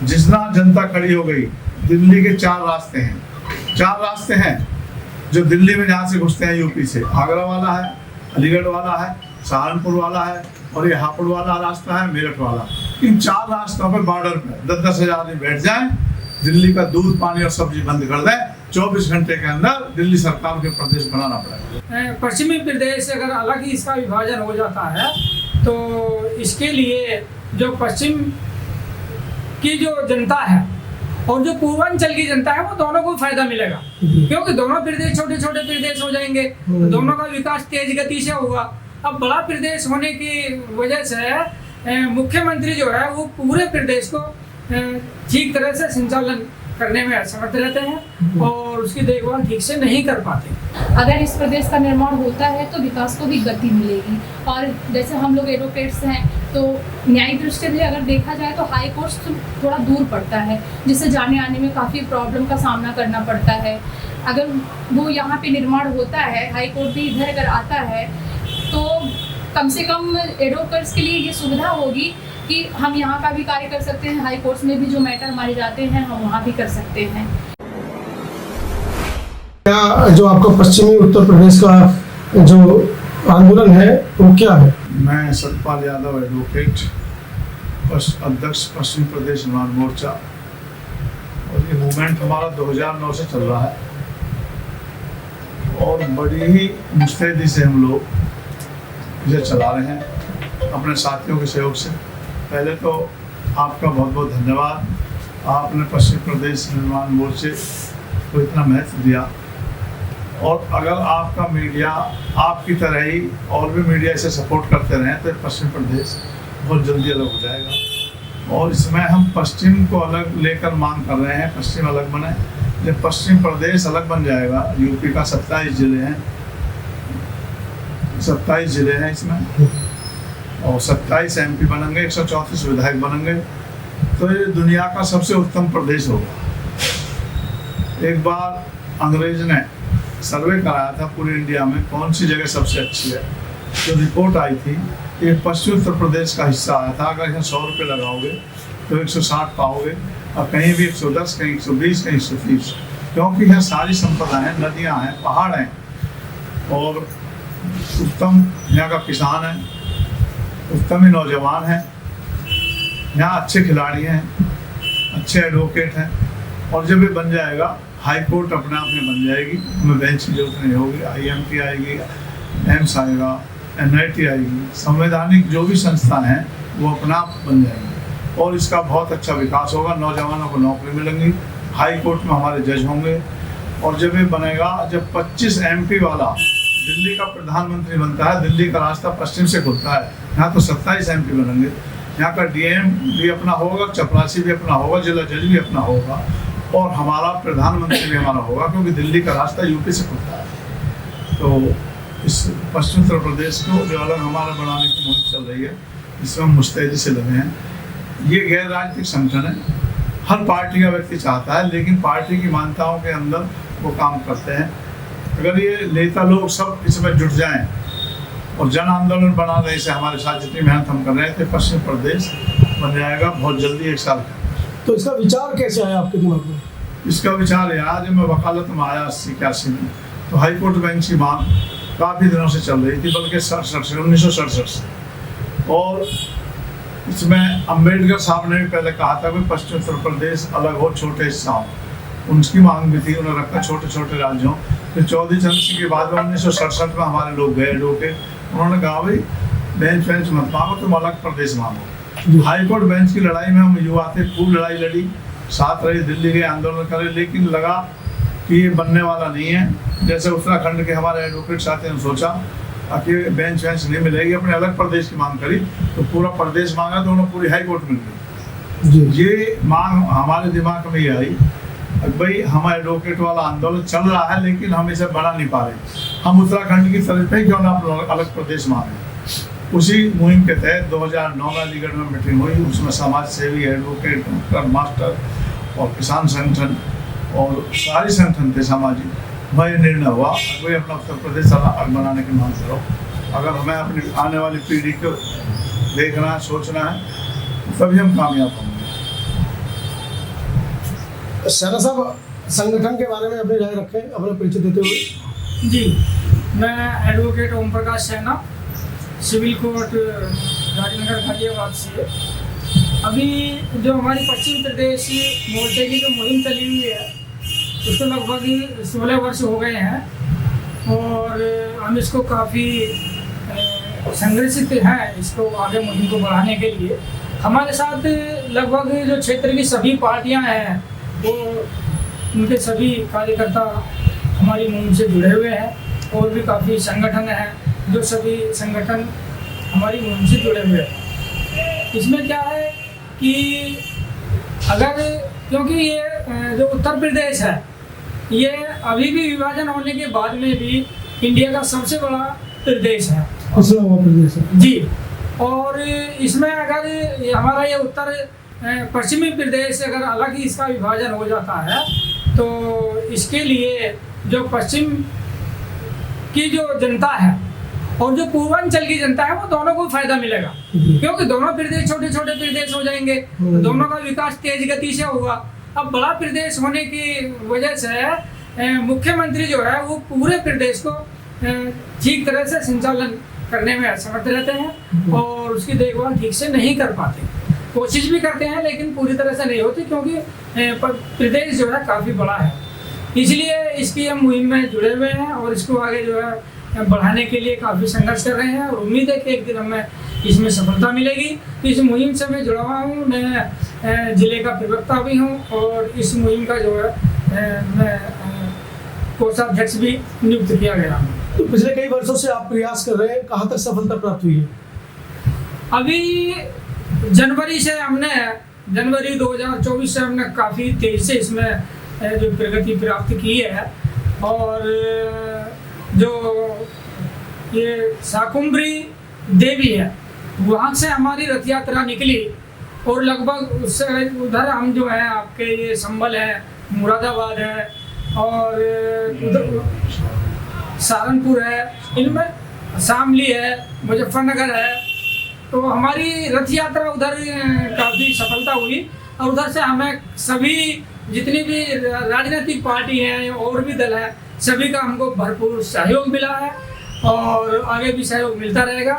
जितना जनता खड़ी हो गई। दिल्ली के 4 रास्ते हैं, 4 रास्ते हैं जो दिल्ली में जहाँ से घुसते हैं यूपी से। आगरा वाला है, अलीगढ़ वाला है, सहारनपुर वाला है और ये हापुड़ वाला रास्ता है, मेरठ वाला। इन 4 रास्तों पर बॉर्डर पर 10-10 हजार आदमी बैठ जाएं, दिल्ली का दूध पानी और सब्जी बंद कर दें, 24 घंटे के अंदर दिल्ली सरकार के प्रदेश बनाना पड़ेगा। पश्चिमी प्रदेश अगर अलग ही इसका विभाजन हो जाता है तो इसके लिए जो पश्चिम की जो जनता है और जो पूर्वांचल की जनता है वो दोनों को फायदा मिलेगा, क्योंकि दोनों प्रदेश छोटे छोटे प्रदेश हो जाएंगे, दोनों का विकास तेज गति से होगा। अब बड़ा प्रदेश होने की वजह से मुख्यमंत्री जो है वो पूरे प्रदेश को ठीक तरह से संचालन करने में असमर्थ रहते हैं और उसकी देखभाल ठीक से नहीं कर पाते। अगर इस प्रदेश का निर्माण होता है तो विकास को भी गति मिलेगी। और जैसे हम लोग एडवोकेट्स हैं तो न्यायिक दृष्टि से अगर देखा जाए तो हाई कोर्ट से थोड़ा दूर पड़ता है, जिससे जाने आने में काफ़ी प्रॉब्लम का सामना करना पड़ता है। अगर वो यहाँ पे निर्माण होता है, हाई कोर्ट भी इधर अगर आता है तो कम से कम एडवोकेट्स के लिए ये सुविधा होगी कि हम यहाँ का भी कार्य कर सकते हैं, हाई कोर्ट में भी जो मैटर हमारे जाते हैं हम वहाँ भी कर सकते हैं। क्या जो आपका पश्चिमी उत्तर प्रदेश का जो आंदोलन है वो क्या है? मैं सतपाल यादव, एडवोकेट, अध्यक्ष पश्चिम प्रदेश निर्माण मोर्चा, और ये मूवमेंट हमारा 2009 से चल रहा है और बड़ी ही मुस्तैदी से हम लोग इसे चला रहे हैं अपने साथियों के सहयोग से। पहले तो आपका बहुत बहुत धन्यवाद, आपने पश्चिम प्रदेश निर्माण मोर्चे को इतना महत्व दिया। और अगर आपका मीडिया आपकी तरह ही और भी मीडिया इसे सपोर्ट करते रहें तो पश्चिम प्रदेश बहुत जल्दी अलग हो जाएगा। और इसमें हम पश्चिम को अलग लेकर मांग कर रहे हैं, पश्चिम अलग बने। जब पश्चिम प्रदेश अलग बन जाएगा, यूपी का 27 जिले हैं, 27 जिले हैं इसमें, और 27 MP बनेंगे, 134 विधायक बनेंगे, तो ये दुनिया का सबसे उत्तम प्रदेश होगा। एक बार अंग्रेज ने सर्वे कराया था पूरे इंडिया में कौन सी जगह सबसे अच्छी है, जो रिपोर्ट आई थी कि पश्चिम उत्तर प्रदेश का हिस्सा आया था। अगर यहाँ 100 रुपये लगाओगे तो 160 पाओगे, और कहीं भी 110, कहीं 120, कहीं 130, क्योंकि यहाँ सारी संपदा है, नदियाँ हैं, पहाड़ हैं, और उत्तम यहाँ का किसान है, उत्तम ही नौजवान है, यहाँ अच्छे खिलाड़ी हैं, अच्छे एडवोकेट हैं। और जब ये बन जाएगा, हाई कोर्ट अपने आप में बन जाएगी, हमें बेंच की जरूरत नहीं होगी, IMT आएगी, एम्स आएगा, NIT आएगी, संवैधानिक जो भी संस्थान हैं वो अपना आप बन जाएंगे और इसका बहुत अच्छा विकास होगा। नौजवानों को नौकरी मिलेंगी, हाई कोर्ट में हमारे जज होंगे। और जब ये बनेगा, जब 25 MP वाला दिल्ली का प्रधानमंत्री बनता है, दिल्ली का रास्ता पश्चिम से खुलता है, यहाँ तो 27 MP बनेंगे। यहाँ का DM भी अपना होगा, चपरासी भी अपना होगा, जिला जज भी अपना होगा, और हमारा प्रधानमंत्री भी हमारा होगा, क्योंकि दिल्ली का रास्ता यूपी से खुलता है। तो इस पश्चिम उत्तर प्रदेश को जो अलग हमारा बनाने की मुहिम चल रही है, इसमें हम मुस्तैदी से लगे हैं। ये गैर राजनीतिक संगठन है, हर पार्टी का व्यक्ति चाहता है, लेकिन पार्टी की मान्यताओं के अंदर वो काम करते हैं। अगर ये नेता लोग सब इसमें जुट जाएं और जन आंदोलन बना रहे, इसे हमारे साथ जितनी मेहनत हम कर रहे थे, पश्चिम प्रदेश बन जाएगा बहुत जल्दी, 1 साल का। तो इसका विचार कैसे आया आपके दिमाग में? इसका विचार है, जब मैं वकालत में आया 80-81 में, तो हाई कोर्ट बेंच की मांग काफ़ी दिनों से चल रही थी, बल्कि 1967 से। और इसमें अम्बेडकर साहब ने भी पहले कहा था कि पश्चिम उत्तर प्रदेश अलग हो, छोटे हिस्सा हो, उनकी मांग भी थी, उन्होंने रखा छोटे छोटे राज्यों। फिर चौधरी चरण सिंह के बाद में 1967 में हमारे लोग गए एडवोकेट, उन्होंने कहा भाई बेंच मत मांगो, तुम अलग प्रदेश मांगो। हाई कोर्ट बेंच की लड़ाई में हम युवा थे, खूब लड़ाई लड़ी, साथ रहे, दिल्ली गए, आंदोलन करे, लेकिन लगा कि ये बनने वाला नहीं है। जैसे उत्तराखंड के हमारे एडवोकेट साथियों ने सोचा कि बेंच नहीं मिलेगी, अपने अलग प्रदेश की मांग करी, तो पूरा प्रदेश मांगा तो उन्हें पूरी हाई कोर्ट मिल गई। ये मांग हमारे दिमाग में ही आई, भाई हमारा एडवोकेट वाला आंदोलन चल रहा है, लेकिन हम इसे बढ़ा नहीं पा रहे, हम उत्तराखंड की तरफ पे क्यों ना अलग प्रदेश मांगे। उसी मुहिम के तहत 2009 में अलीगढ़ में मीटिंग हुई, उसमें समाज सेवी, एडवोकेट, मास्टर और किसान संगठन और सारे संगठन थे सामाजिक। वह निर्णय हुआ कोई अपना उत्तर प्रदेश अलग बनाने की मांग करो। अगर हमें अपनी आने वाली पीढ़ी को देखना है, सोचना है, तभी हम कामयाब होंगे। सैना साहब, संगठन के बारे में अपनी राय रखें अपना परिचय देते हुए। जी, मैं एडवोकेट ओम प्रकाश सैना, सिविल कोर्ट राजनगर गाजियाबाद से। अभी जो हमारी पश्चिम प्रदेश मोर्चे की जो मुहिम चली हुई है उसको लगभग 16 वर्ष हो गए हैं और हम इसको काफ़ी संघर्षित हैं इसको आगे मुहिम को बढ़ाने के लिए। हमारे साथ लगभग जो क्षेत्र की सभी पार्टियां हैं वो उनके सभी कार्यकर्ता हमारी मुहिम से जुड़े हुए हैं और भी काफ़ी संगठन हैं जो सभी संगठन हमारी मुहिम से जुड़े हुए हैं। इसमें क्या है कि अगर क्योंकि ये जो उत्तर प्रदेश है ये अभी भी विभाजन होने के बाद में भी इंडिया का सबसे बड़ा प्रदेश है, पिछड़ा हुआ प्रदेश है जी। और इसमें अगर हमारा ये उत्तर पश्चिमी प्रदेश अगर अलग ही इसका विभाजन हो जाता है तो इसके लिए जो पश्चिम की जो जनता है और जो पूर्वांचल की जनता है वो दोनों को फायदा मिलेगा, क्योंकि दोनों प्रदेश छोटे छोटे प्रदेश हो जाएंगे, दोनों का विकास तेज गति से होगा। अब बड़ा प्रदेश होने की वजह से मुख्यमंत्री जो है वो पूरे प्रदेश को ठीक तरह से संचालन करने में असमर्थ रहते हैं और उसकी देखभाल ठीक से नहीं कर पाते। कोशिश भी करते हैं लेकिन पूरी तरह से नहीं होती, क्योंकि प्रदेश जो है काफ़ी बड़ा है। इसलिए इसकी हम मुहिम में जुड़े हुए हैं और इसको आगे जो है बढ़ाने के लिए काफ़ी संघर्ष कर रहे हैं और उम्मीद है कि एक दिन हमें इसमें सफलता मिलेगी। तो इस मुहिम से मैं जुड़ा हुआ हूँ, मैं ज़िले का प्रवक्ता भी हूँ और इस मुहिम का जो है मैं कोषाध्यक्ष भी नियुक्त किया गया हूँ। तो पिछले कई वर्षों से आप प्रयास कर रहे हैं, कहाँ तक सफलता प्राप्त हुई है? अभी जनवरी 2024 से हमने काफ़ी तेज़ी से इसमें जो प्रगति प्राप्त की है और जो ये शाकुंभरी देवी है वहाँ से हमारी रथ यात्रा निकली और लगभग उससे उधर हम जो है आपके ये संभल है, मुरादाबाद है और उधर सहारनपुर है, इनमें शामली है, मुजफ्फरनगर है। तो हमारी रथ यात्रा उधर काफ़ी सफलता हुई और उधर से हमें सभी जितनी भी राजनीतिक पार्टी हैं और भी दल हैं सभी का हमको भरपूर सहयोग मिला है और आगे भी सहयोग मिलता रहेगा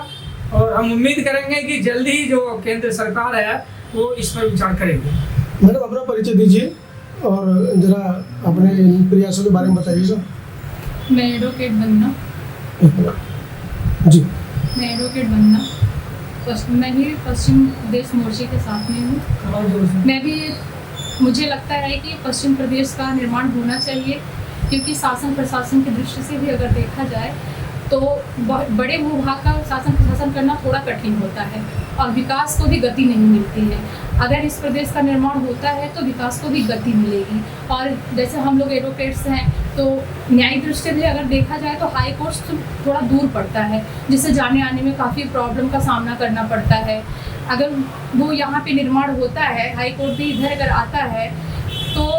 और हम उम्मीद करेंगे कि जल्दी ही जो केंद्र सरकार है वो इस पर विचार करेगी। मैडम, अपना परिचय दीजिए और जरा अपने इन प्रयासों के बारे में बताइए सर। मैं एडवोकेट बनना जी मैं एडवोकेट बनना मैं भी पश्चिम प्रदेश मोर्चे के साथ में हूँ। मैं भी मुझे लगता है कि पश्चिम प्रदेश का निर्माण होना चाहिए, क्योंकि शासन प्रशासन की दृष्टि से भी अगर देखा जाए तो बड़े भूभाग का शासन प्रशासन करना थोड़ा कठिन होता है और विकास को भी गति नहीं मिलती है। अगर इस प्रदेश का निर्माण होता है तो विकास को भी गति मिलेगी। और जैसे हम लोग एडवोकेट्स हैं तो न्यायिक दृष्टि से अगर देखा जाए तो हाई कोर्ट थोड़ा दूर पड़ता है, जिससे जाने आने में काफ़ी प्रॉब्लम का सामना करना पड़ता है। अगर वो यहाँ पे निर्माण होता है, हाई कोर्ट भी इधर अगर आता है तो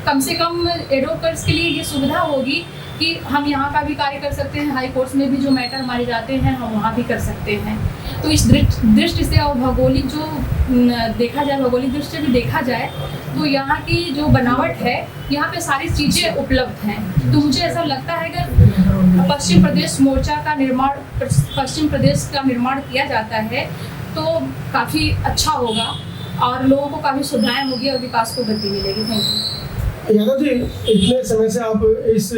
कम से कम एडवोकेट्स के लिए ये सुविधा होगी कि हम यहाँ का भी कार्य कर सकते हैं, हाई कोर्ट्स में भी जो मैटर हमारे जाते हैं हम वहाँ भी कर सकते हैं। तो इस दृष्टि से और भौगोलिक जो देखा जाए, भौगोलिक दृष्टि से भी देखा जाए तो यहाँ की जो बनावट है, यहाँ पे सारी चीज़ें उपलब्ध हैं। तो मुझे ऐसा लगता है कि पश्चिम प्रदेश मोर्चा का निर्माण, पश्चिम प्रदेश का निर्माण किया जाता है तो काफ़ी अच्छा होगा और लोगों को काफ़ी सुविधाएँ होगी और विकास को गति मिलेगी। Thank you. यादव जी, इतने समय से आप इस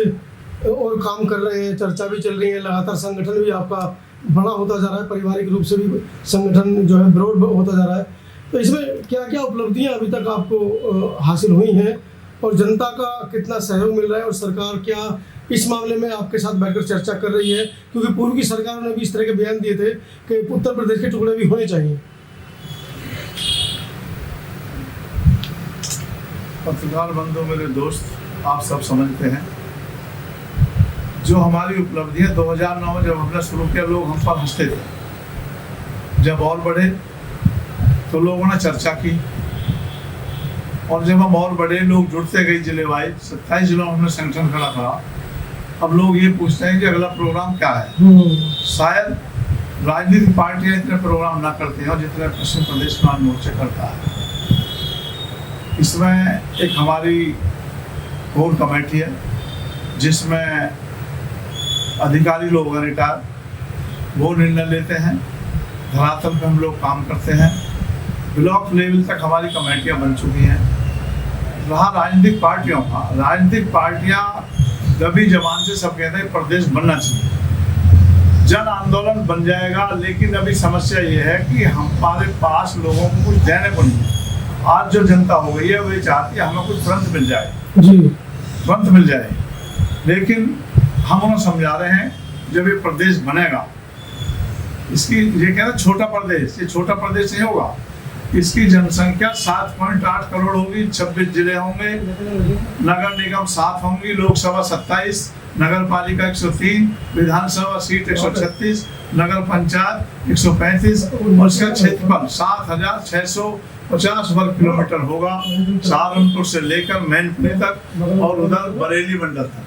और काम कर रहे हैं, चर्चा भी चल रही है, लगातार संगठन भी आपका बड़ा होता जा रहा है, पारिवारिक रूप से भी संगठन जो है ब्रॉड होता जा रहा है। तो इसमें क्या क्या उपलब्धियां अभी तक आपको हासिल हुई हैं और जनता का कितना सहयोग मिल रहा है और सरकार क्या इस मामले में आपके साथ बैठकर चर्चा कर रही है? क्योंकि पूर्व की सरकारों ने भी इस तरह के बयान दिए थे कि उत्तर प्रदेश के टुकड़े भी होने चाहिए। पत्रकार बंधु, मेरे दोस्त, आप सब समझते हैं जो हमारी उपलब्धियां 2009 में जब हमने शुरू किया लोग हम पर हंसते थे। जब और बढ़े तो लोगों ने चर्चा की और जब हम और बढ़े लोग जुड़ते गए जिले वाइज, 27 जिलों में हमने संगठन खड़ा करा। अब लोग ये पूछते हैं कि अगला प्रोग्राम क्या है। शायद राजनीतिक पार्टियां इतने प्रोग्राम ना करती हैं और जितने पश्चिम प्रदेश किसान मोर्चा करता है। इसमें एक हमारी कोर कमेटी है जिसमें अधिकारी लोग हैं रिटायर, वो निर्णय लेते हैं। धरातल पे हम लोग काम करते हैं। ब्लॉक लेवल तक हमारी कमेटियां बन चुकी हैं। रहा राजनीतिक पार्टियों का, राजनीतिक पार्टियां दबी जबान से सब कहते हैं प्रदेश बनना चाहिए, जन आंदोलन बन जाएगा। लेकिन अभी समस्या ये है कि हमारे पास लोगों को कुछ देने को नहीं है। आज जो जनता हो गई है वो ये चाहती है हमें कुछ तुरंत मिल जाए, जी तुरंत मिल जाए। लेकिन हम उन्हें समझा रहे हैं जब ये प्रदेश बनेगा, इसकी ये कहते हैं छोटा प्रदेश, ये छोटा प्रदेश नहीं होगा। इसकी जनसंख्या 7.8 करोड़ होगी, 26 जिले होंगे, नगर निगम 7 होंगी, लोकसभा 27, नगर पालिका 103, विधानसभा सीट 136, नगर पंचायत 135 और इसका क्षेत्रफल 7,650 वर्ग किलोमीटर होगा, सहारनपुर से लेकर मैनपुरी तक और उधर बरेली मंडल तक।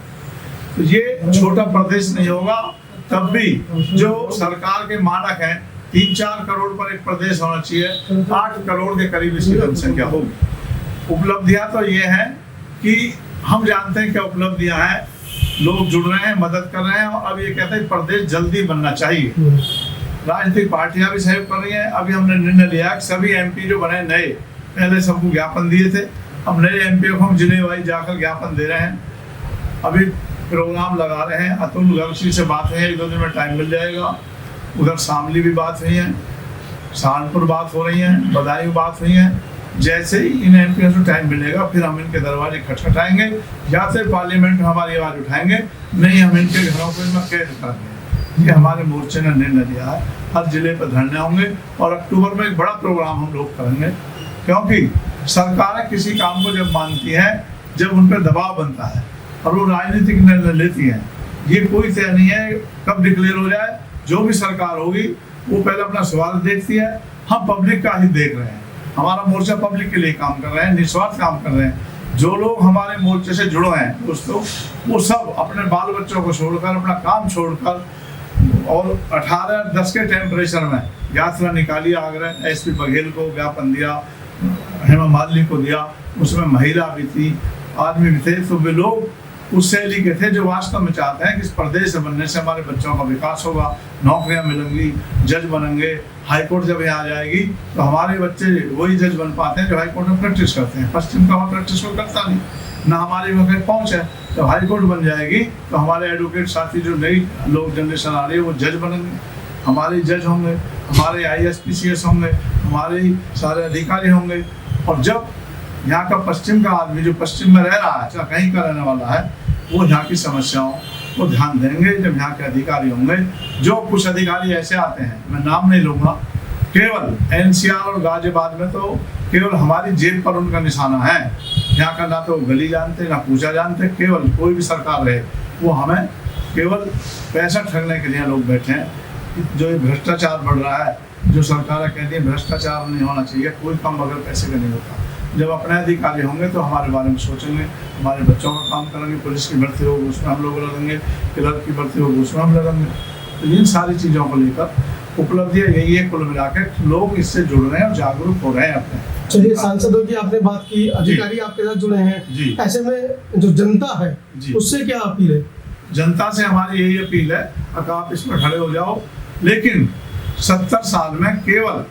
तो ये छोटा प्रदेश नहीं होगा। तब भी जो सरकार के मानक हैं 3-4 करोड़ पर एक प्रदेश होना चाहिए, 8 करोड़ के करीब इसकी जनसंख्या होगी। उपलब्धियां तो ये हैं कि हम जानते हैं क्या उपलब्धियां हैं, लोग जुड़ रहे हैं, मदद कर रहे हैं और अब ये कहते हैं प्रदेश जल्दी बनना चाहिए। राजनीतिक पार्टियां भी सहयोग कर रही हैं। अभी हमने निर्णय लिया कि सभी एमपी जो बने नए, पहले सबको ज्ञापन दिए थे, अब नए एमपी को हम जिले वाइज जाकर ज्ञापन दे रहे हैं। अभी प्रोग्राम लगा रहे हैं। अतुल गर्वशी से बात है, 1-2 दिन में टाइम मिल जाएगा। उधर शामली भी बात हुई है, सहारनपुर बात हो रही है, बदायूं बात हुई है। जैसे ही इन एमपी को टाइम मिलेगा फिर हम इनके दरवाजे खटखटाएंगे, या फिर पार्लियामेंट में हमारी आवाज़ उठाएंगे, नहीं हम इनके घरों को इनमें कैद करेंगे। ये हमारे मोर्चे ने निर्णय लिया है। हर जिले पर धरने होंगे और अक्टूबर में एक बड़ा प्रोग्राम हम लोग करेंगे, क्योंकि सरकारें किसी काम को जब मानती हैं जब उन पर दबाव बनता है और वो राजनीतिक निर्णय लेती हैं। ये कोई तय नहीं है कब डिक्लेयर हो जाए। जो भी सरकार होगी वो पहले अपना स्वार्थ देखती है, हम पब्लिक का ही देख रहे हैं। हमारा मोर्चा पब्लिक के लिए काम कर रहे हैं, निस्वार्थ काम कर रहे हैं। जो लोग हमारे मोर्चे से जुड़े हैं दोस्तों, वो सब अपने बाल बच्चों को छोड़कर, अपना काम छोड़कर और 18-10 के टेम्परेचर में यात्रा निकाली। आगरा एसपी बघेल को ज्ञापन दिया, हेमा मालिनी को दिया, उसमें महिला भी थी, आदमी भी थे। तो वे लोग उस शैली के थे जो वास्तव में चाहते हैं कि इस प्रदेश से बनने से हमारे बच्चों का विकास होगा, नौकरियां मिलेंगी, जज बनेंगे। हाईकोर्ट जब यहाँ आ जाएगी तो हमारे बच्चे वही जज बन पाते हैं जो हाईकोर्ट में प्रैक्टिस करते हैं। पश्चिम का वहाँ प्रैक्टिस कोई करता नहीं, ना हमारी वहाँ पहुँच है। तो हाईकोर्ट बन जाएगी तो हमारे एडवोकेट साथी जो नई लोग जनरेशन आ रही है वो जज बनेंगे, हमारे जज होंगे, हमारे IAS-PCS होंगे, हमारे सारे अधिकारी होंगे। और जब यहाँ का पश्चिम का आदमी जो पश्चिम में रह रहा है, चाहे कहीं का रहने वाला है, वो यहाँ की समस्याओं को ध्यान देंगे। जब यहाँ के अधिकारी होंगे, जो कुछ अधिकारी ऐसे आते हैं, मैं नाम नहीं लूँगा, केवल NCR और गाजियाबाद में तो केवल हमारी जेब पर उनका निशाना है। यहाँ का ना तो गली जानते, ना पूछा जानते। केवल कोई भी सरकार रहे वो हमें केवल पैसा ठगने के लिए लोग बैठे हैं। जो ये भ्रष्टाचार बढ़ रहा है, जो सरकार कहती है भ्रष्टाचार नहीं होना चाहिए, कोई काम बगैर पैसे का नहीं होता। जब अपने अधिकारी होंगे तो हमारे बारे में सोचेंगे, हमारे बच्चों का काम करेंगे। पुलिस की भर्ती होगी उसमें हम लोग लगेंगे, क्लर्क की भर्ती होगी उसमें हम लगेंगे। तो इन सारी चीज़ों को लेकर उपलब्धियाँ यही है। कुल मिलाकर लोग इससे जुड़ रहे हैं और जागरूक हो रहे हैं अपने। चलिए, सांसदों की आपने बात की, अधिकारी आपके साथ जुड़े हैं जी। ऐसे में जो जनता है जी, उससे क्या अपील है? जनता से हमारी यही अपील है कि आप इसमें खड़े हो जाओ। लेकिन 70 साल में केवल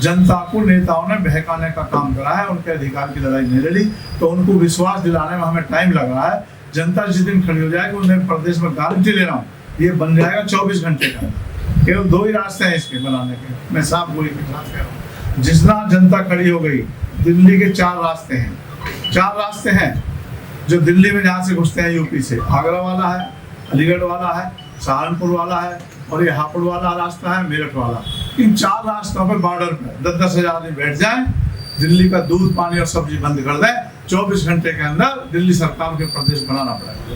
जनता को नेताओं ने बहकाने का काम करा है, उनके अधिकार की लड़ाई नहीं लड़ी। तो उनको विश्वास दिलाने में हमें टाइम लग रहा है। जनता जिस दिन खड़ी हो जाएगी उन्हें प्रदेश में गारंटी ले रहा हूँ, ये बन जाएगा 24 घंटे का। केवल 2 ही रास्ते हैं इसके बनाने के, मैं साफ गोली के साथ कह रहा हूँ। जितना जनता खड़ी हो गई, दिल्ली के 4 रास्ते हैं, 4 रास्ते हैं जो दिल्ली में जहाँ से घुसते हैं यूपी से। आगरा वाला है, अलीगढ़ वाला है, सहारनपुर वाला है और ये हापुड़ वाला रास्ता है, मेरठ वाला। इन 4 रास्तों पर बॉर्डर पर 10-10 हज़ार आदमी बैठ जाएं, दिल्ली का दूध, पानी और सब्जी बंद कर दें, 24 घंटे के अंदर दिल्ली सरकार के प्रदेश बनाना पड़ेगा।